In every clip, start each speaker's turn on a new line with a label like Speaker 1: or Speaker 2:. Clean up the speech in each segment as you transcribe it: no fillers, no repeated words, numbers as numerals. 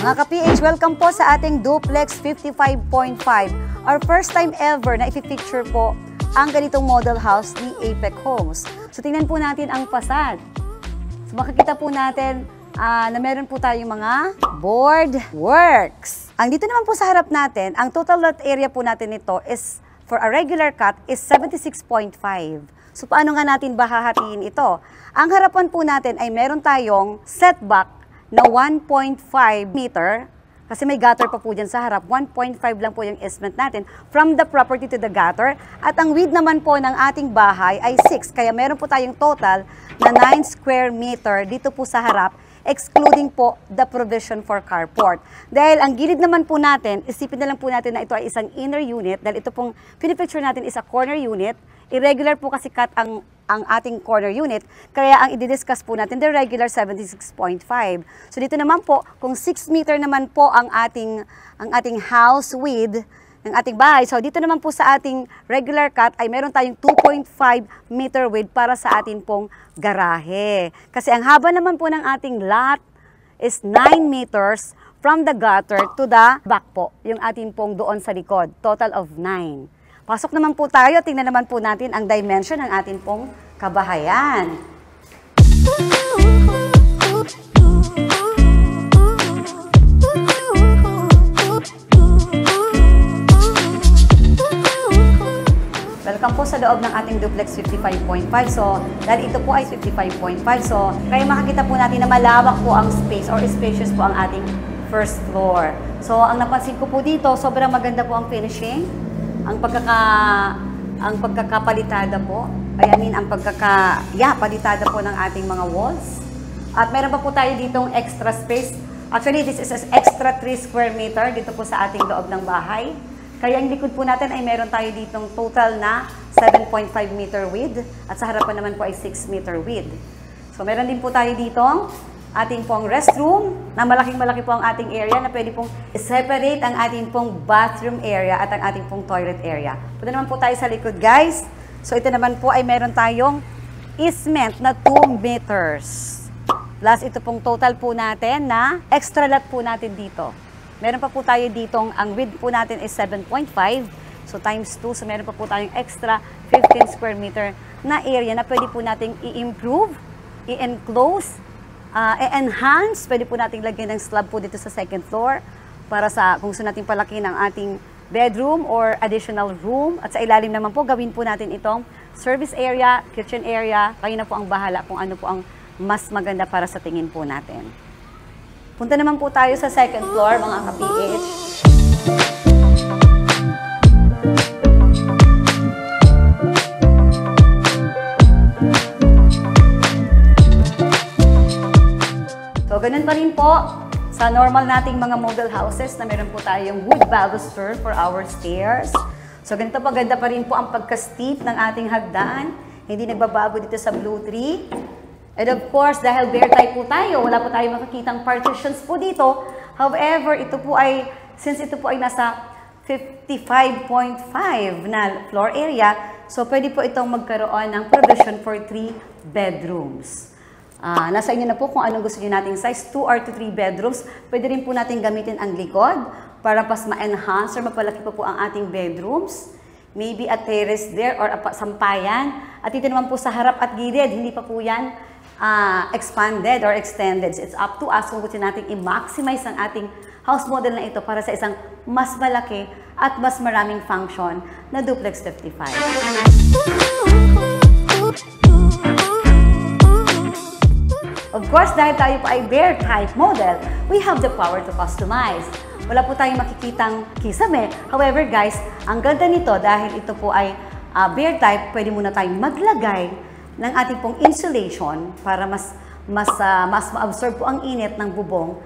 Speaker 1: Mga ka-PH, welcome po sa ating Duplex 55.5. Our first time ever na i-picture po ang ganitong model house ni Apex Homes. So tingnan po natin ang facade. So makikita po natin na meron po tayong mga board works. Ang dito naman po sa harap natin, ang total lot area po natin nito is, for a regular cut, is 76.5. So paano nga natin bahahatiin ito? Ang harapan po natin ay meron tayong setback na 1.5 meter, kasi may gutter pa po dyan sa harap, 1.5 lang po yung easement natin from the property to the gutter. At ang width naman po ng ating bahay ay 6, kaya meron po tayong total na 9 square meter dito po sa harap, excluding po the provision for carport. Dahil ang gilid naman po natin, isipin na lang po natin na ito ay isang inner unit, dahil ito pong pinipicture natin is a corner unit. Irregular po kasi cut ang ating corner unit, kaya ang i-discuss po natin, the regular 76.5. So dito naman po, kung 6 meter naman po ang ating house width ng ating bahay, so dito naman po sa ating regular cut ay meron tayong 2.5 meter width para sa ating pong garahe. Kasi ang haba naman po ng ating lot is 9 meters from the gutter to the back po, yung ating pong doon sa likod, total of 9. Pasok naman po tayo, tingnan naman po natin ang dimension ng ating pong kabahayan. Welcome po sa loob ng ating Duplex 55.5. So, dahil ito po ay 55.5. So, kaya makikita po natin na malawak po ang space or spacious po ang ating first floor. So, ang napansin ko po dito, sobrang maganda po ang finishing. Ang pagkakapalitada po, ang palitada po ng ating mga walls. At meron pa po tayo ditong extra space. Actually, this is an extra 3 square meter dito po sa ating loob ng bahay. Kaya ang likod po natin ay meron tayo ditong total na 7.5 meter width. At sa harapan naman po ay 6 meter width. So, meron din po tayo ditong ating pong restroom, na malaking-malaki po ang ating area na pwede pong separate ang ating pong bathroom area at ang ating pong toilet area. Punta naman po tayo sa likod, guys. So, ito naman po ay meron tayong easement na 2 meters. Plus, ito pong total po natin na extra lot po natin dito. Meron pa po tayo ditong, ang width po natin is 7.5. So, times 2. So, meron pa po tayong extra 15 square meter na area na pwede po nating i-improve, i-enclose, enhance. Pwede po nating lagyan ng slab po dito sa second floor para sa kung gusto nating palaki ng ating bedroom or additional room. At sa ilalim naman po, gawin po natin itong service area, kitchen area. Kayo na po ang bahala kung ano po ang mas maganda para sa tingin po natin. Punta naman po tayo sa second floor, mga ka-PH. So, ganun pa rin po sa normal nating mga model houses na meron po tayong wood baluster for our stairs. So, ganito pa, ganda pa rin po ang pagka-steep ng ating hagdan. Hindi nagbabago dito sa Blue Tree. And of course, dahil bare type po tayo, wala po tayong makikitang partitions po dito. However, since ito po ay nasa 55.5 na floor area, so pwede po itong magkaroon ng provision for 3 bedrooms. Nasa inyo na po kung anong gusto nyo nating size, 2 or 3 bedrooms. Pwede rin po natin gamitin ang likod para mas ma-enhance or mapalaki po ang ating bedrooms. Maybe a terrace there or a sampayan. At ito naman po sa harap at gilid, hindi pa po yan expanded or extended. It's up to us kung gusto natin i-maximize ang ating house model na ito para sa isang mas malaki at mas maraming function na Duplex 55. Of course, dahil tayo po ay bare type model, we have the power to customize. Wala po tayong makikitang kisame. However, guys, ang ganda nito dahil ito po ay bare type, pwede muna tayong maglagay ng ating pong insulation para mas ma-absorb po ang init ng bubong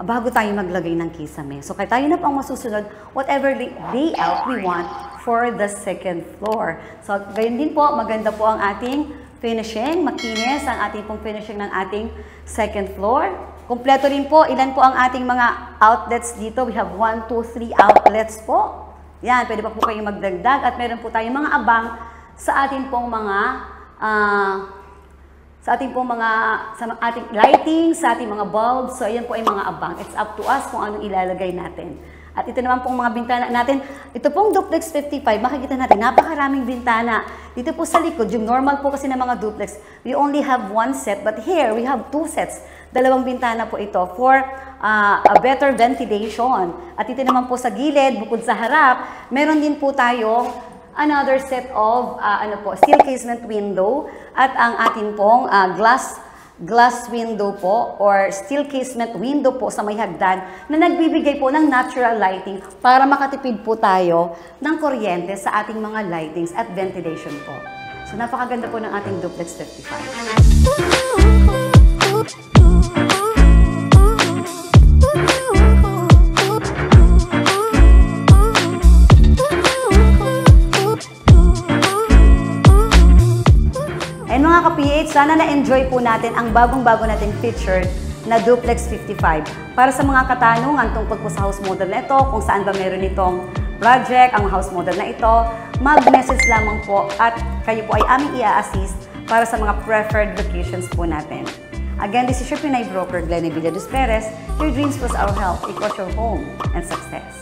Speaker 1: bago tayo maglagay ng kisame. So, kaya tayo na po ang masusunod whatever layout we want for the second floor. So, gayon din po, maganda po ang ating finishing, makinis ang ating pong finishing ng ating second floor. Kompleto rin po, ilan po ang ating mga outlets dito. We have 1, 2, 3 outlets po. Yan, pwede pa po kayong magdagdag at meron po tayong mga abang sa ating pong mga sa ating po sa ating lighting, sa ating mga bulbs. So, ayan po ay mga abang. It's up to us kung anong ilalagay natin. At ito naman pong mga bintana natin. Ito pong duplex 55, makikita natin, napakaraming bintana. Dito po sa likod, yung normal po kasi ng mga duplex, we only have one set. But here, we have two sets. Dalawang bintana po ito for a better ventilation. At ito naman po sa gilid, bukod sa harap, meron din po tayong another set of steel casement window at ang atin pong glass window po or steel casement window po sa may hagdan na nagbibigay po ng natural lighting para makatipid po tayo ng kuryente sa ating mga lightings at ventilation po. So napakaganda po ng ating duplex 55. And mga ka-PH, sana na-enjoy po natin ang bagong-bago nating featured na Duplex 55. Para sa mga katanungan tungkol po sa house model na ito, kung saan ba meron itong project, ang house model na ito, mag-message lamang po at kayo po ay aming i-assist para sa mga preferred locations po natin. Again, this is your Pinay broker, Glenny Villaduz Perez. Your dreams plus our help equals your home and success.